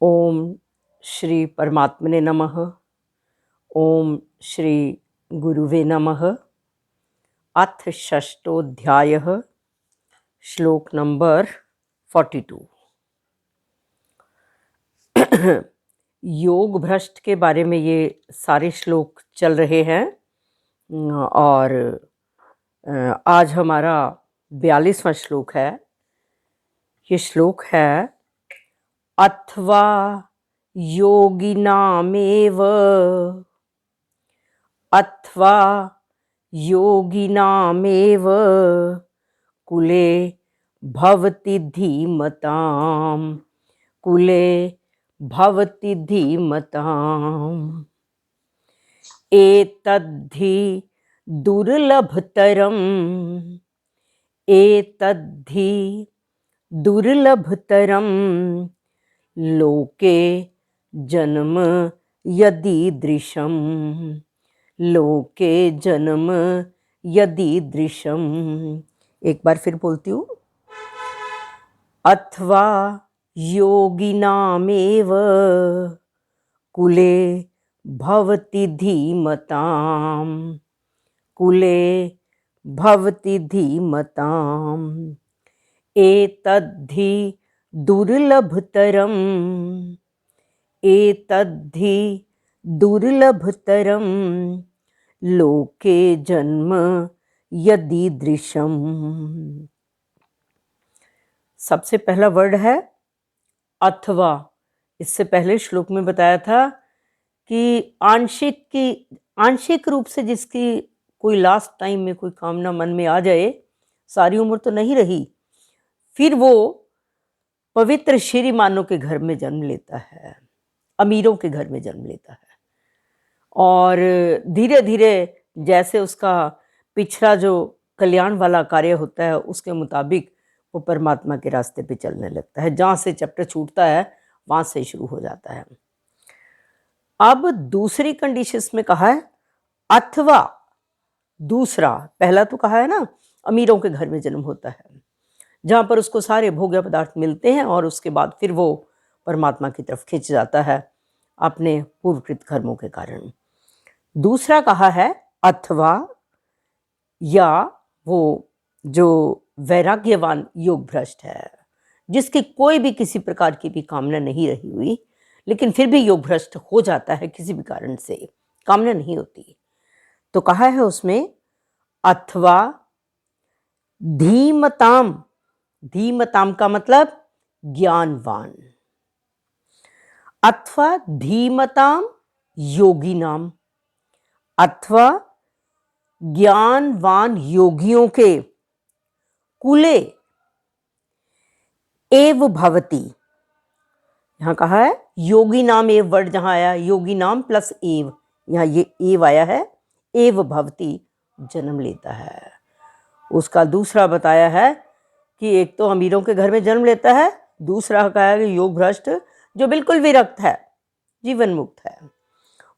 ओम श्री परमात्मने नमः। ओम श्री गुरुवे नमः। अथ षष्ठोऽध्यायः, श्लोक नंबर 42। योग भ्रष्ट के बारे में ये सारे श्लोक चल रहे हैं और आज हमारा 42वां श्लोक है। ये श्लोक है अथवा योगिनामेव, अथवा योगिनामेव कुले भवति धीमताम्, कुले भवति धीमताम्। एतद्धि दुर्लभतरम्, एतद्धि दुर्लभतरम् लोके जन्म यदीदृशम्, लोके जन्म यदीदृशम्। एक बार फिर बोलती हूँ। अथवा योगिनामेव कुले भवति धीमताम्, कुले भवति धीमताम्। एतद्धि दुर्लभतरम्, एतद्धि दुर्लभतरम् लोके जन्म यदीदृशम्। सबसे पहला वर्ड है अथवा। इससे पहले श्लोक में बताया था कि आंशिक रूप से जिसकी कोई लास्ट टाइम में कोई कामना मन में आ जाए, सारी उम्र तो नहीं रही, फिर वो पवित्र श्रीमानों के घर में जन्म लेता है, अमीरों के घर में जन्म लेता है और धीरे धीरे जैसे उसका पिछला जो कल्याण वाला कार्य होता है उसके मुताबिक वो परमात्मा के रास्ते पे चलने लगता है। जहाँ से चैप्टर छूटता है वहाँ से शुरू हो जाता है। अब दूसरी कंडीशंस में कहा है अथवा दूसरा। पहला तो कहा है ना अमीरों के घर में जन्म होता है, जहाँ पर उसको सारे भोग्य पदार्थ मिलते हैं और उसके बाद फिर वो परमात्मा की तरफ खिंच जाता है अपने पूर्वकृत कर्मों के कारण। दूसरा कहा है अथवा या वो जो वैराग्यवान योग भ्रष्ट है, जिसकी कोई भी किसी प्रकार की भी कामना नहीं रही हुई, लेकिन फिर भी योग भ्रष्ट हो जाता है किसी भी कारण से, कामना नहीं होती, तो कहा है उसमें अथवा धीमताम। धीमताम का मतलब ज्ञानवान। अथवा धीमताम योगिनाम, अथवा ज्ञानवान योगियों के कुले एव भवति। यहां कहा है योगी नाम एव वर्ड जहां आया, योगी नाम प्लस एव, यहां ये एव आया है, एव भवति जन्म लेता है। उसका दूसरा बताया है कि एक तो अमीरों के घर में जन्म लेता है, दूसरा कहा है कि योग भ्रष्ट जो बिल्कुल विरक्त है, जीवन मुक्त है,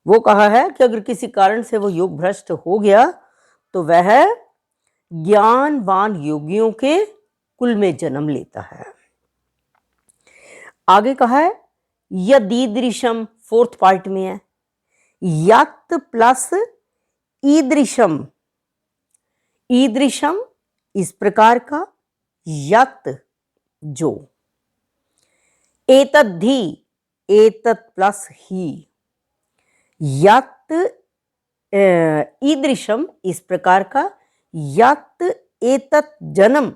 वो कहा है कि अगर किसी कारण से वो योग भ्रष्ट हो गया तो वह ज्ञानवान योगियों के कुल में जन्म लेता है। आगे कहा है यदीदृशम, फोर्थ पार्ट में है, यत प्लस ईदृशम। ईदृशम इस प्रकार का, यत जो, एतद्धि एतत् प्लस ही, यत ईदृशम इस प्रकार का, यत एतत् जन्म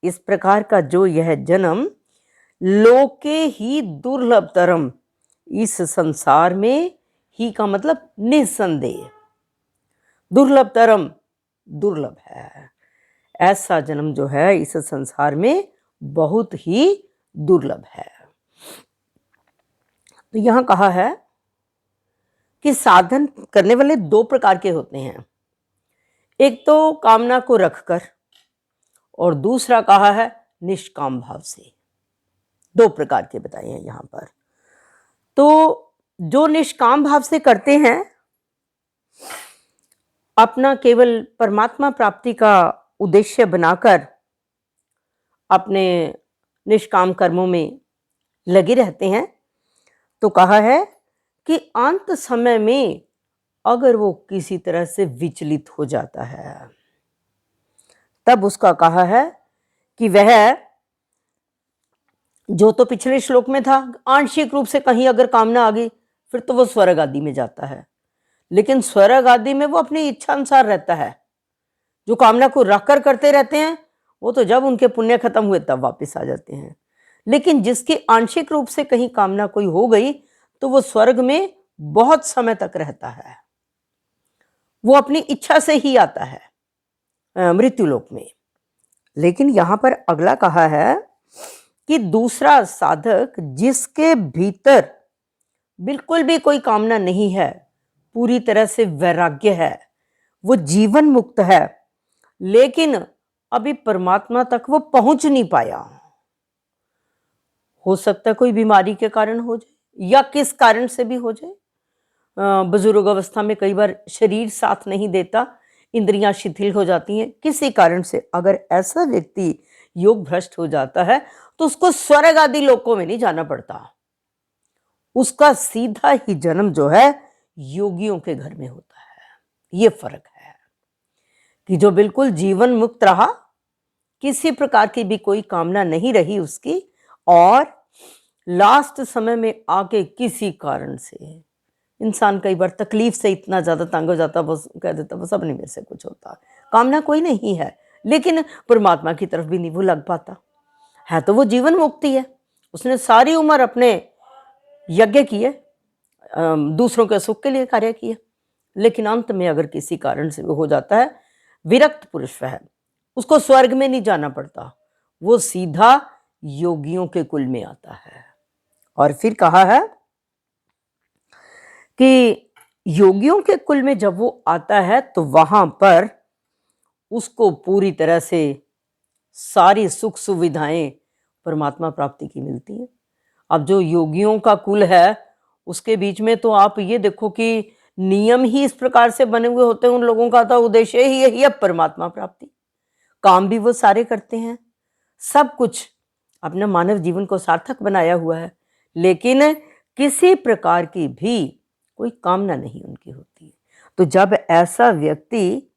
इस प्रकार का जो यह जन्म, लोके ही दुर्लभतरम इस संसार में, ही का मतलब निस्संदेह, दुर्लभतरम दुर्लभ है, ऐसा जन्म जो है इस संसार में बहुत ही दुर्लभ है। तो यहां कहा है कि साधन करने वाले दो प्रकार के होते हैं, एक तो कामना को रखकर और दूसरा कहा है निष्काम भाव से। दो प्रकार के बताए हैं यहां पर। तो जो निष्काम भाव से करते हैं, अपना केवल परमात्मा प्राप्ति का उद्देश्य बनाकर अपने निष्काम कर्मों में लगे रहते हैं, तो कहा है कि अंत समय में अगर वो किसी तरह से विचलित हो जाता है, तब उसका कहा है कि वह, जो तो पिछले श्लोक में था, आंशिक रूप से कहीं अगर कामना आ गई फिर तो वो स्वर्ग आदि में जाता है, लेकिन स्वर्ग आदि में वो अपनी इच्छा अनुसार रहता है। जो कामना को रख कर करते रहते हैं वो तो जब उनके पुण्य खत्म हुए तब वापस आ जाते हैं, लेकिन जिसकी आंशिक रूप से कहीं कामना कोई हो गई तो वो स्वर्ग में बहुत समय तक रहता है, वो अपनी इच्छा से ही आता है मृत्युलोक में। लेकिन यहां पर अगला कहा है कि दूसरा साधक जिसके भीतर बिल्कुल भी कोई कामना नहीं है, पूरी तरह से वैराग्य है, वो जीवन मुक्त है, लेकिन अभी परमात्मा तक वो पहुंच नहीं पाया। हो सकता है कोई बीमारी के कारण हो जाए या किस कारण से भी हो जाए। बुजुर्ग अवस्था में कई बार शरीर साथ नहीं देता, इंद्रियां शिथिल हो जाती हैं, किसी कारण से अगर ऐसा व्यक्ति योग भ्रष्ट हो जाता है तो उसको स्वर्ग आदि लोकों में नहीं जाना पड़ता, उसका सीधा ही जन्म जो है योगियों के घर में होता है। ये फर्क है कि जो बिल्कुल जीवन मुक्त रहा, किसी प्रकार की भी कोई कामना नहीं रही उसकी, और लास्ट समय में आके किसी कारण से इंसान कई बार तकलीफ से इतना ज्यादा तंग हो जाता, बस कह देता बस अब नहीं मेरे से कुछ होता, कामना कोई नहीं है, लेकिन परमात्मा की तरफ भी नहीं वो लग पाता है, तो वो जीवन मुक्ति है। उसने सारी उम्र अपने यज्ञ किए, दूसरों के सुख के लिए कार्य किए, लेकिन अंत में अगर किसी कारण से वो हो जाता है, विरक्त पुरुष है, उसको स्वर्ग में नहीं जाना पड़ता, वो सीधा योगियों के कुल में आता है। और फिर कहा है कि योगियों के कुल में जब वो आता है तो वहां पर उसको पूरी तरह से सारी सुख सुविधाएं परमात्मा प्राप्ति की मिलती है। अब जो योगियों का कुल है उसके बीच में तो आप ये देखो कि नियम ही इस प्रकार से बने हुए होते हैं, उन लोगों का तो उद्देश्य ही यही है परमात्मा प्राप्ति, काम भी वो सारे करते हैं, सब कुछ अपने मानव जीवन को सार्थक बनाया हुआ है, लेकिन किसी प्रकार की भी कोई कामना नहीं उनकी होती है। तो जब ऐसा व्यक्ति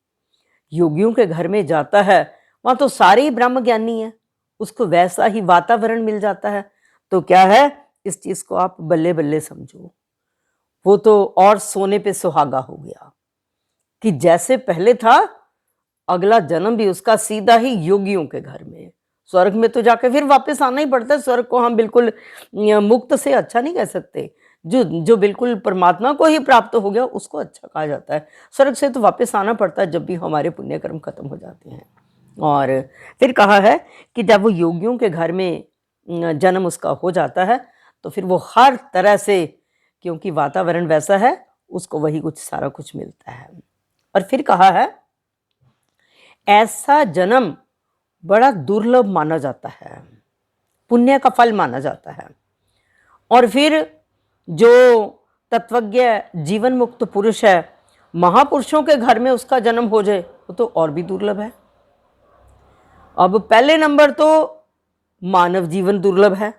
योगियों के घर में जाता है, वहां तो सारे ही ब्रह्म ज्ञानी है, उसको वैसा ही वातावरण मिल जाता है, तो क्या है, इस चीज को आप बल्ले बल्ले समझो, वो तो और सोने पे सुहागा हो गया कि जैसे पहले था अगला जन्म भी उसका सीधा ही योगियों के घर में। स्वर्ग में तो जाके फिर वापस आना ही पड़ता है, स्वर्ग को हम बिल्कुल मुक्त से अच्छा नहीं कह सकते, जो जो बिल्कुल परमात्मा को ही प्राप्त हो गया उसको अच्छा कहा जाता है। स्वर्ग से तो वापस आना पड़ता है जब भी हमारे पुण्य कर्म खत्म हो जाते हैं। और फिर कहा है कि जब वो योगियों के घर में जन्म उसका हो जाता है तो फिर वो हर तरह से, क्योंकि वातावरण वैसा है, उसको वही कुछ सारा कुछ मिलता है। और फिर कहा है ऐसा जन्म बड़ा दुर्लभ माना जाता है, पुण्य का फल माना जाता है। और फिर जो तत्वज्ञ जीवन मुक्त पुरुष है, महापुरुषों के घर में उसका जन्म हो जाए वो तो और भी दुर्लभ है। अब पहले नंबर तो मानव जीवन दुर्लभ है,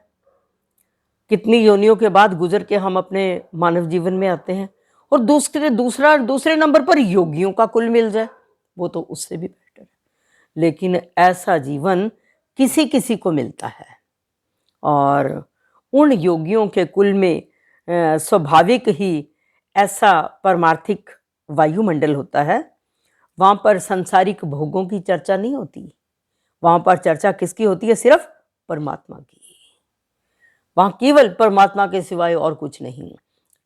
कितनी योनियों के बाद गुजर के हम अपने मानव जीवन में आते हैं, और दूसरे नंबर पर योगियों का कुल मिल जाए वो तो उससे भी बेटर है। लेकिन ऐसा जीवन किसी किसी को मिलता है, और उन योगियों के कुल में स्वाभाविक ही ऐसा परमार्थिक वायुमंडल होता है, वहां पर संसारिक भोगों की चर्चा नहीं होती, वहां पर चर्चा किसकी होती है, सिर्फ परमात्मा की। वहां केवल परमात्मा के सिवाय और कुछ नहीं।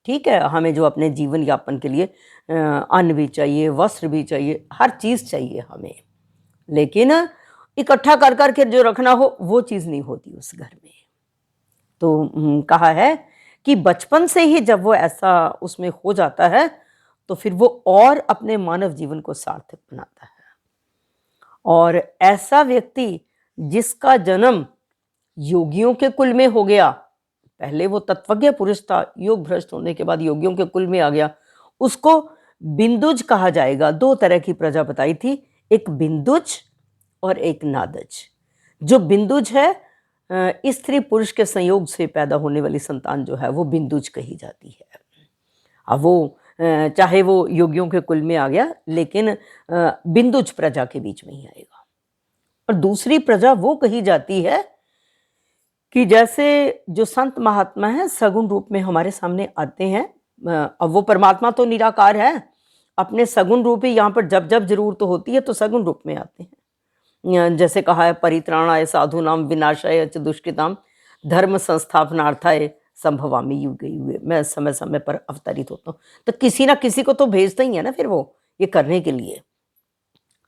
ठीक है, हमें जो अपने जीवन यापन के लिए अन्न भी चाहिए, वस्त्र भी चाहिए, हर चीज चाहिए हमें, लेकिन इकट्ठा कर करके जो रखना हो वो चीज नहीं होती उस घर में। तो कहा है कि बचपन से ही जब वो ऐसा उसमें हो जाता है तो फिर वो और अपने मानव जीवन को सार्थक बनाता है। और ऐसा व्यक्ति जिसका जन्म योगियों के कुल में हो गया, पहले वो तत्वज्ञ पुरुष था, योग भ्रष्ट होने के बाद योगियों के कुल में आ गया, उसको बिंदुज कहा जाएगा। दो तरह की प्रजा बताई थी, एक बिंदुज और एक नादज। जो बिंदुज है स्त्री पुरुष के संयोग से पैदा होने वाली संतान जो है वो बिंदुज कही जाती है। अब वो चाहे वो योगियों के कुल में आ गया, लेकिन बिंदुज प्रजा के बीच में ही आएगा। और दूसरी प्रजा वो कही जाती है कि जैसे जो संत महात्मा हैं सगुण रूप में हमारे सामने आते हैं। अब वो परमात्मा तो निराकार है, अपने सगुण रूप ही यहाँ पर जब जब जरूरत होती है तो सगुण रूप में आते हैं। जैसे कहा है, परित्राणाय साधूनाम विनाशाय च दुष्कृताम धर्म संस्थापनार्थाय संभवामि युगे युगे। मैं समय समय पर अवतरित होता हूँ। तो किसी ना किसी को तो भेजता ही है ना फिर वो ये करने के लिए।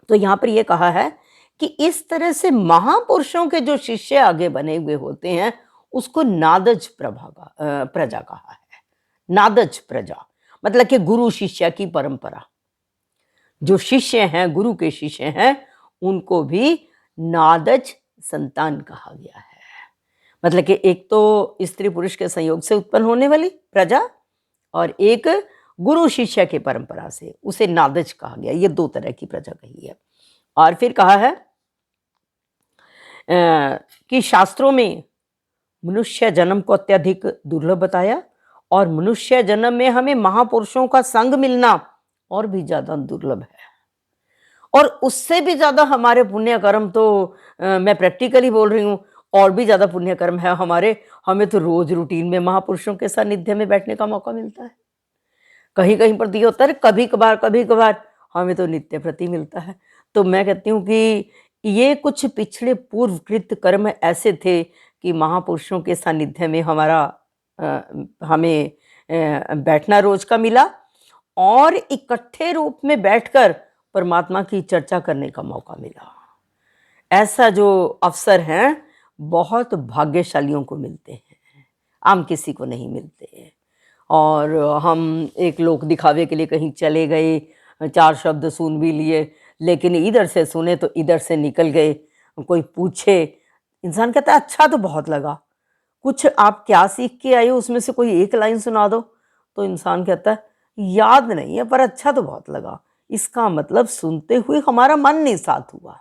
तो यहाँ पर ये कहा है कि इस तरह से महापुरुषों के जो शिष्य आगे बने हुए होते हैं उसको नादज प्रजा कहा है। नादज प्रजा मतलब कि गुरु शिष्य की परंपरा। जो शिष्य हैं, गुरु के शिष्य हैं, उनको भी नादज संतान कहा गया है। मतलब कि एक तो स्त्री पुरुष के संयोग से उत्पन्न होने वाली प्रजा और एक गुरु शिष्य के परंपरा से, उसे नादज कहा गया। ये दो तरह की प्रजा कही है। और फिर कहा है कि शास्त्रों में मनुष्य जन्म को अत्यधिक दुर्लभ बताया और मनुष्य जन्म में हमें महापुरुषों का संग मिलना और भी ज्यादा दुर्लभ है। और उससे भी ज्यादा हमारे पुण्य कर्म तो मैं प्रैक्टिकली बोल रही हूँ, और भी ज्यादा पुण्य कर्म है हमारे। हमें तो रोज रूटीन में महापुरुषों के सानिध्य में बैठने का मौका मिलता है। कहीं कहीं पर दिया होता है, कभी कभार हमें तो नित्य प्रति मिलता है। तो मैं कहती हूँ कि ये कुछ पिछले पूर्वकृत कर्म ऐसे थे कि महापुरुषों के सानिध्य में हमें बैठना रोज का मिला और इकट्ठे रूप में बैठकर परमात्मा की चर्चा करने का मौका मिला। ऐसा जो अवसर है बहुत भाग्यशालियों को मिलते हैं, आम किसी को नहीं मिलते। और हम एक लोक दिखावे के लिए कहीं चले गए, चार शब्द सुन भी लिए, लेकिन इधर से सुने तो इधर से निकल गए। कोई पूछे, इंसान कहता है अच्छा तो बहुत लगा, कुछ आप क्या सीख के आए हो उसमें से कोई एक लाइन सुना दो। तो इंसान कहता है याद नहीं है पर अच्छा तो बहुत लगा। इसका मतलब सुनते हुए हमारा मन नहीं साथ हुआ।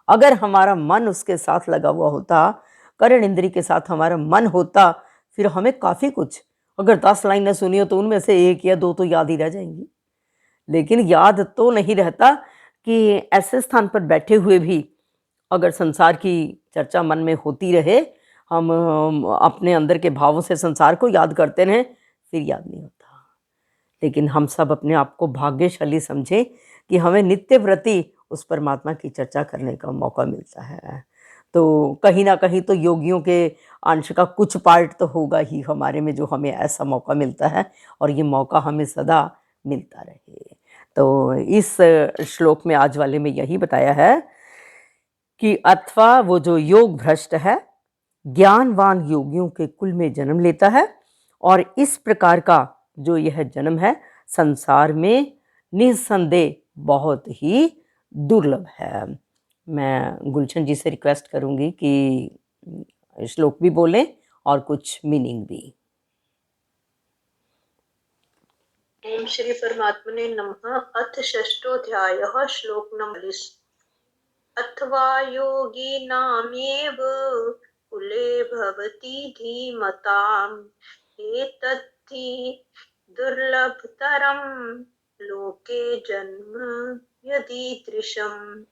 अगर हमारा मन उसके साथ लगा हुआ होता, कर्ण इंद्री के साथ हमारा मन होता, फिर हमें काफी कुछ, अगर 10 लाइनें सुनी हो तो उनमें से एक या दो तो याद ही रह जाएंगी। लेकिन याद तो नहीं रहता कि ऐसे स्थान पर बैठे हुए भी अगर संसार की चर्चा मन में होती रहे, हम अपने अंदर के भावों से संसार को याद करते रहें, फिर याद नहीं होता। लेकिन हम सब अपने आप को भाग्यशाली समझें कि हमें नित्य प्रति उस परमात्मा की चर्चा करने का मौका मिलता है। तो कहीं ना कहीं तो योगियों के अंश का कुछ पार्ट तो होगा ही हमारे में, जो हमें ऐसा मौका मिलता है और ये मौका हमें सदा मिलता रहे। तो इस श्लोक में आज वाले में यही बताया है कि अथवा वो जो योग भ्रष्ट है ज्ञानवान योगियों के कुल में जन्म लेता है, और इस प्रकार का जो यह जन्म है संसार में निस्संदेह बहुत ही दुर्लभ है। मैं गुलशन जी से रिक्वेस्ट करूंगी कि श्लोक भी बोलें और कुछ मीनिंग भी। ओम श्री परमात्मने नमः। अथ षष्ठोऽध्यायः श्लोक नंबर 40। अथवा योगी नामेव कुले भवति धीमताम् एतद्धि दुर्लभतरं लोके जन्म यदीदृशम्।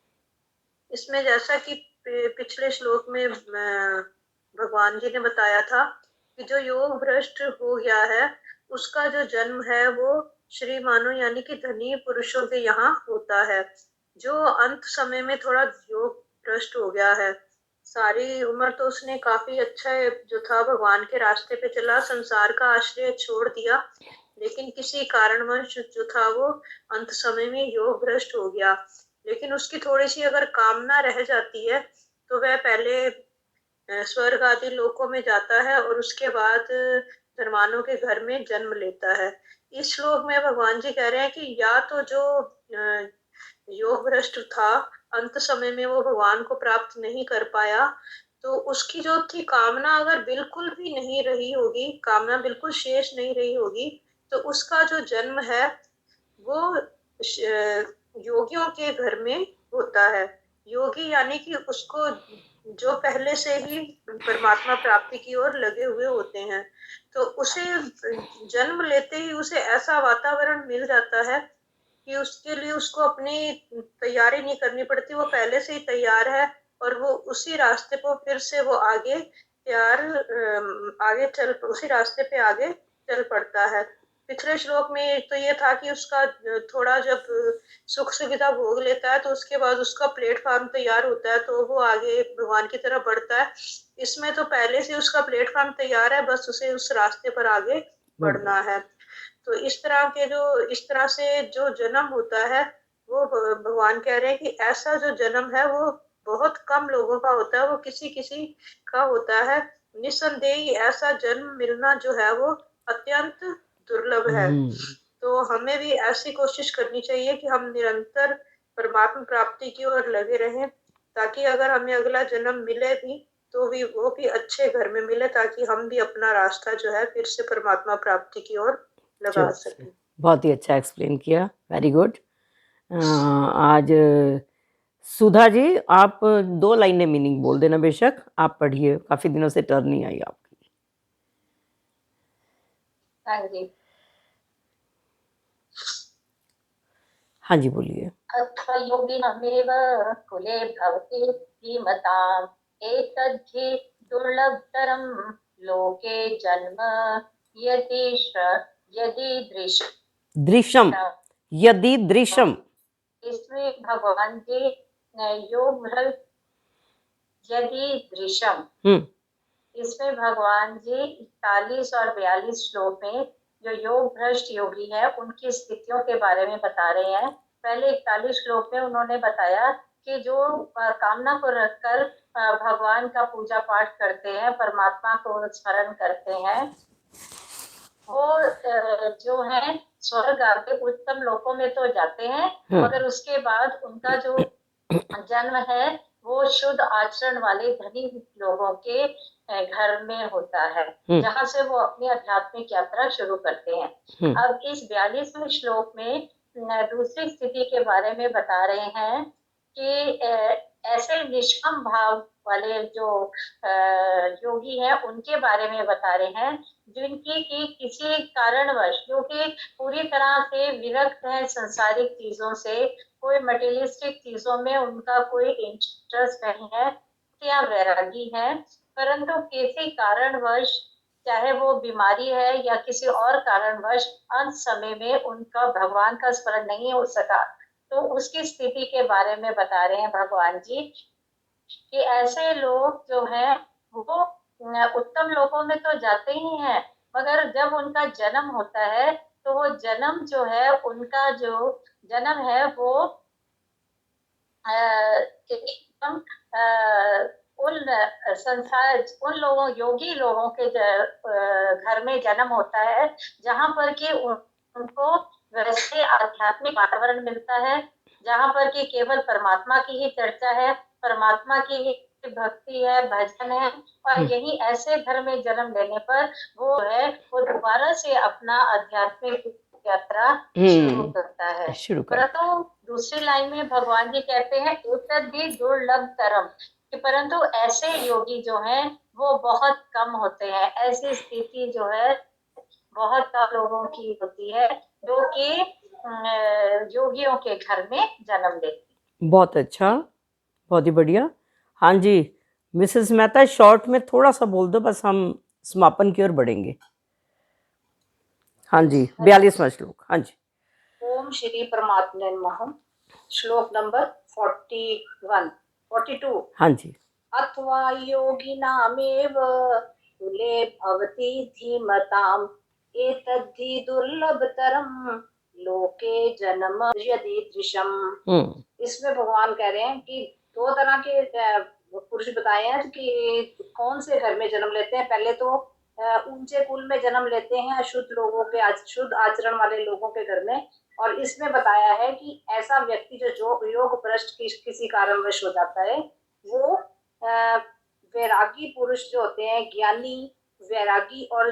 इसमें जैसा कि पिछले श्लोक में भगवान जी ने बताया था कि जो योग भ्रष्ट हो गया है उसका जो जन्म है वो श्री मानो यानी कि धनी पुरुषों के यहाँ होता है। जो अंत समय में थोड़ा योग भ्रष्ट हो गया है, सारी उम्र तो उसने काफी अच्छा जो था भगवान के रास्ते पे चला, संसार का आश्रय छोड़ दिया, लेकिन किसी कारणवश जो था वो अंत समय में योग भ्रष्ट हो गया। लेकिन उसकी थोड़ी सी अगर कामना रह जाती है तो वह पहले स्वर्ग आदि लोकों में जाता है और उसके बाद धर्मानों के घर में जन्म लेता है। इस श्लोक में भगवान जी कह रहे हैं कि या तो जो योग भ्रष्ट था अंत समय में वो भगवान को प्राप्त नहीं कर पाया, तो उसकी जो थी कामना अगर बिल्कुल भी नहीं रही होगी, कामना बिल्कुल शेष नहीं रही होगी, तो उसका जो जन्म है वो योगियों के घर में होता है। योगी यानी कि उसको जो पहले से ही परमात्मा प्राप्ति की ओर लगे हुए होते हैं, तो उसे जन्म लेते ही उसे ऐसा वातावरण मिल जाता है कि उसके लिए उसको अपनी तैयारी नहीं करनी पड़ती, वो पहले से ही तैयार है और वो उसी रास्ते पर फिर से वो आगे उसी रास्ते पे आगे चल पड़ता है। पिछले श्लोक में तो ये था कि उसका थोड़ा जब सुख सुविधा भोग लेता है तो उसके बाद उसका प्लेटफॉर्म तैयार होता है तो वो आगे भगवान की तरफ बढ़ता है। इसमें तो पहले से उसका प्लेटफॉर्म तैयार है, बस उसे उस रास्ते पर आगे बढ़ना है। तो इस तरह से जो जन्म होता है वो भगवान कह रहे हैं कि ऐसा जो जन्म है वो बहुत कम लोगों का होता है, वो किसी किसी का होता है। निस्संदेह ही ऐसा जन्म मिलना जो है वो अत्यंत दुर्लभ है। तो हमें भी ऐसी कोशिश करनी चाहिए कि हम निरंतर परमात्मा प्राप्ति की ओर लगे रहें, ताकि अगर हमें अगला जन्म मिले भी तो भी वो भी अच्छे घर में मिले, ताकि हम भी अपना रास्ता जो है फिर से परमात्मा प्राप्ति की ओर लगा सकें। बहुत ही अच्छा एक्सप्लेन किया, वेरी गुड। आज सुधा जी आप 2 लाइनें मीनिंग बोल देना, बेशक आप पढ़िए, काफी दिनों से टर्न नहीं आई आपकी। हाँ जी, हाँ जी बोलिए। अथ योगिनमेव कुले भवति धीमताम् एतद्धि दुर्लभतरं लोके जन्म दृश्यम, यदि दृश्यम। इसमें भगवान जी योग यदि दृश्यम, इसमें भगवान जी 41 और 42 श्लोक में जो योग भ्रष्ट योगी है उनकी स्थितियों के बारे में बता रहे हैं। पहले 41 श्लोक में उन्होंने बताया कि जो कामना को रखकर भगवान का पूजा पाठ करते हैं, परमात्मा को स्मरण करते हैं, वो जो है स्वर्ग आदि उत्तम लोकों में तो जाते हैं, मगर उसके बाद उनका जो जन्म है वो शुद्ध आचरण वाले धनी लोगों के घर में होता है, जहाँ से वो अपनी आध्यात्मिक यात्रा शुरू करते हैं। अब इस 42वें श्लोक में दूसरी स्थिति के बारे में बता रहे हैं कि ऐसे निष्काम भाव वाले जो योगी हैं उनके बारे में बता रहे हैं, जिनकी की किसी कारणवश, जो कि पूरी तरह से विरक्त है संसारिक चीजों से, कोई मटेरियलिस्टिक चीजों में उनका कोई इंटरेस्ट नहीं है या वैरागी है, परंतु किसी कारणवश, चाहे वो बीमारी है या किसी और कारणवश, अंत समय में उनका भगवान का स्मरण नहीं हो सका, तो उसकी स्थिति के बारे में बता रहे हैं भगवान जी कि ऐसे लोग जो हैं वो उत्तम लोकों में तो जाते ही हैं, मगर जब उनका जन्म होता है तो वो जन्म जो है, उनका जो जन्म है वो एकदम उन लोगों, योगी लोगों के घर में जन्म होता है, जहाँ पर कि उनको वैसे आध्यात्मिक वातावरण मिलता है, जहाँ पर कि केवल परमात्मा की ही चर्चा है, परमात्मा की ही भक्ति है, भजन है, और यही ऐसे घर में जन्म लेने पर वो है वो दोबारा से अपना आध्यात्मिक यात्रा शुरू करता है। परंतु दूसरी लाइन में भगवान जी कहते हैं एतद् भी दुर्लभ तरम, परंतु ऐसे योगी जो हैं वो बहुत कम होते हैं। ऐसी स्थिति जो है बहुत कम लोगों की होती है जो कि योगियों के घर में जन्म लेती। बहुत अच्छा, बहुत ही बढ़िया। हाँ जी मिसेस मेहता, शॉर्ट में थोड़ा सा बोल दो, बस हम समापन की ओर बढ़ेंगे। हाँ जी 42वां श्लोक। हाँ जी। ओम श्री परमात्मने नमः। श्लोक नंबर 42। हाँ जी। अथवा योगिनामेव कुले भवति धीमताम् एतद्धि दुर्लभतरं लोके जन्म यदीदृशम्। इसमें भगवान कह रहे हैं कि 2 तरह के पुरुष बताए हैं कि कौन से घर में जन्म लेते हैं। पहले तो ऊंचे कुल में जन्म लेते हैं, शुद्ध लोगों के, शुद्ध आचरण वाले लोगों के घर में। और इसमें बताया है कि ऐसा व्यक्ति जो योग भ्रष्ट किसी कारणवश हो जाता है, वो वैरागी पुरुष जो होते हैं, ज्ञानी, वैरागी और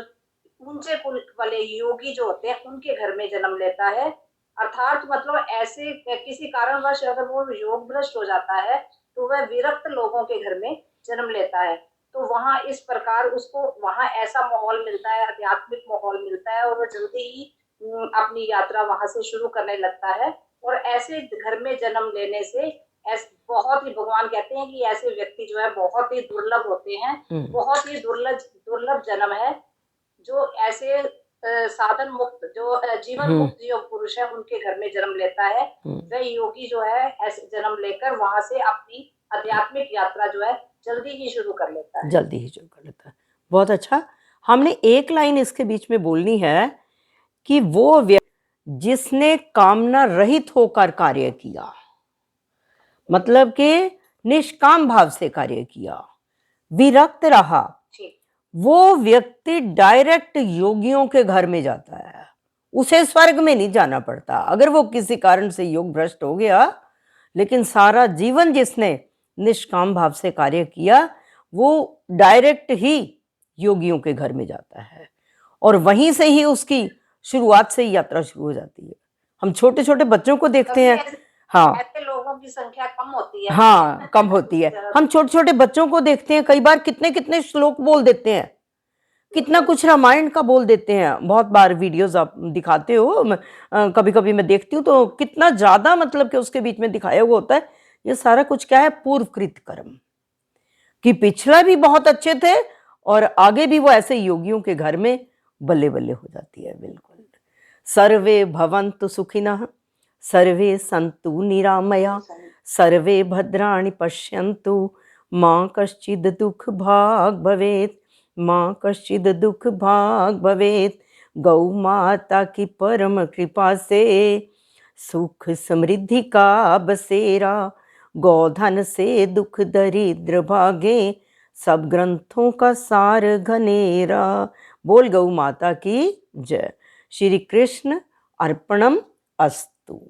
ऊंचे कुल वाले योगी जो होते हैं, उनके घर में जन्म लेता है। अर्थात मतलब ऐसे किसी कारणवश अगर वो योग भ्रष्ट हो जाता है तो वह विरक्त लोगों के घर में जन्म लेता है, तो वहाँ इस प्रकार उसको वहाँ ऐसा माहौल मिलता है, आध्यात्मिक माहौल मिलता है, और वो जल्दी ही अपनी यात्रा वहाँ से शुरू करने लगता है। और ऐसे घर में जन्म लेने से बहुत ही, भगवान कहते हैं कि ऐसे व्यक्ति जो है बहुत ही दुर्लभ होते हैं, बहुत ही दुर्लभ जन्म है। जो ऐसे साधन मुक्त, जो जीवन मुक्त जो पुरुष है, उनके घर में जन्म लेता है, वह योगी जो है ऐसे जन्म लेकर वहां से अपनी आध्यात्मिक यात्रा जो है जल्दी ही शुरू कर लेता है। बहुत अच्छा। हमने एक लाइन इसके बीच में बोलनी है कि वो व्यक्ति जिसने कामना रहित होकर कार्य किया, मतलब कि निष्काम भाव से कार्य किया, विरक्त रहा, वो व्यक्ति डायरेक्ट योगियों के घर में जाता है। उसे स्वर्ग में नहीं जाना पड़ता। अगर वो किसी कारण से योग भ्रष्ट हो गया, लेकिन सारा जीवन जिसने निष्काम भाव से कार्य किया, वो डायरेक्ट ही योगियों के घर में जाता है, और वहीं से ही उसकी शुरुआत से ही यात्रा शुरू हो जाती है। हम छोटे छोटे बच्चों को देखते हैं, हाँ, ऐसे लोगों की संख्या कम होती है, हाँ, कम होती है। हम छोटे छोटे बच्चों को देखते हैं, कई बार कितने कितने श्लोक बोल देते हैं, कितना कुछ रामायण का बोल देते हैं। बहुत बार वीडियोस आप दिखाते हो, कभी कभी मैं देखती हूँ, तो कितना ज्यादा मतलब कि उसके बीच में दिखाया हुआ होता है। ये सारा कुछ क्या है? पूर्वकृत कर्म, कि पिछला भी बहुत अच्छे थे और आगे भी वो ऐसे योगियों के घर में बल्ले बल्ले हो जाती है। बिल्कुल। सर्वे भवन्तु सुखिनः, सर्वे सन्तु निरामया, सर्वे भद्राणि पश्यन्तु, मां कश्चित् दुःख भाग् भवेत्, मां कश्चित् दुःख भाग् भवेत्। गौ माता की परम कृपा से सुख समृद्धि का बसेरा, गोधन से दुख दरिद्र भागे, सब ग्रंथों का सार घनेरा। बोल गौ माता की जय। श्री कृष्ण अर्पणम अस्तु।